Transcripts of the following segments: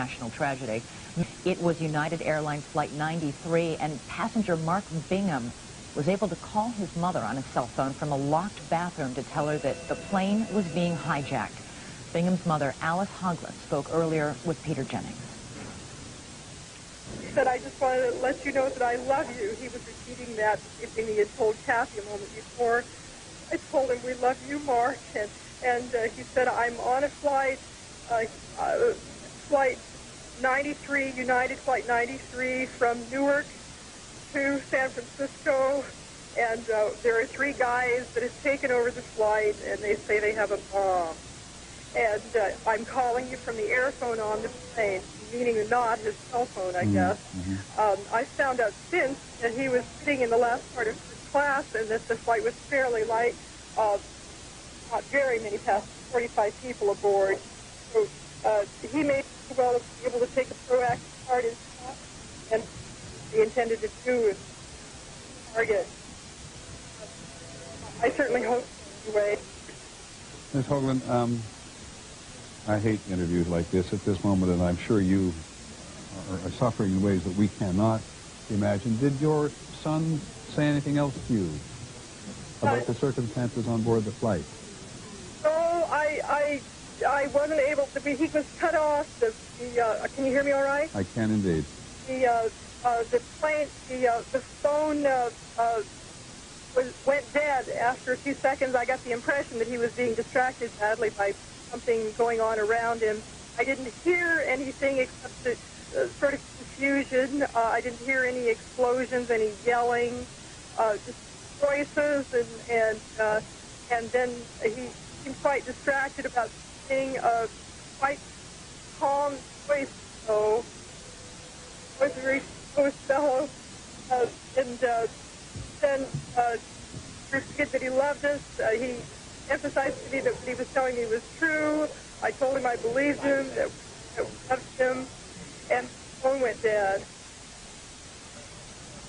national tragedy. It was United Airlines Flight 93, and passenger Mark Bingham was able to call his mother on his cell phone from a locked bathroom to tell her that the plane was being hijacked. Bingham's mother, Alice Hoagland, spoke earlier with Peter Jennings. He said, "I just wanted to let you know that I love you." He was repeating that thing he had told Kathy a moment before. I told him, "We love you, Mark." And he said, "I'm on a flight, flight 93, United Flight 93 from Newark to San Francisco, and there are 3 guys that have taken over the flight, and they say they have a bomb. And I'm calling you from the airphone on the plane," meaning not his cell phone, I guess. I found out since that he was sitting in the last part of first class and that the flight was fairly light, not very many passengers, 45 people aboard. So he may well be able to take a proactive part in that, and he intended to do is target. I certainly hope anyway. Ms. Hoagland, I hate interviews like this at this moment, and I'm sure you are suffering in ways that we cannot imagine. Did your son say anything else to you about the circumstances on board the flight? No, I wasn't able to be. He was cut off. Can you hear me all right? I can indeed. The plane, the phone went dead after a few seconds. I got the impression that he was being distracted badly by something going on around him. I didn't hear anything except the sort of confusion. I didn't hear any explosions, any yelling, just voices, and then he seemed quite distracted about saying a quite calm voice. So was a very close fellow, and then repeated that he loved us. He emphasized to me that what he was telling me was true. I told him I believed him, that we loved him, and the phone went dead.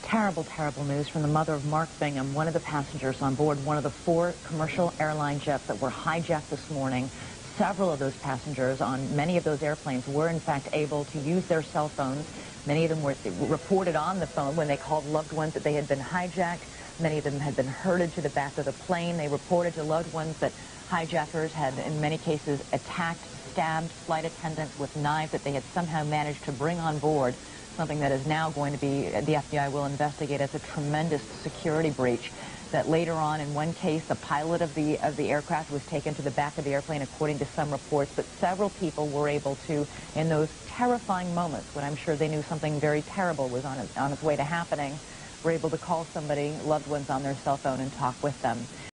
Terrible, terrible news from the mother of Mark Bingham, one of the passengers on board one of the 4 commercial airline jets that were hijacked this morning. Several of those passengers on many of those airplanes were, in fact, able to use their cell phones. Many of them were reported on the phone when they called loved ones that they had been hijacked. Many of them had been herded to the back of the plane. They reported to loved ones that hijackers had, in many cases, attacked, stabbed flight attendants with knives that they had somehow managed to bring on board, something that is now going to be, the FBI will investigate as a tremendous security breach. That later on, in one case, the pilot of the aircraft was taken to the back of the airplane, according to some reports, but several people were able to, in those terrifying moments, when I'm sure they knew something very terrible was on its way to happening, were able to call somebody, loved ones, on their cell phone and talk with them.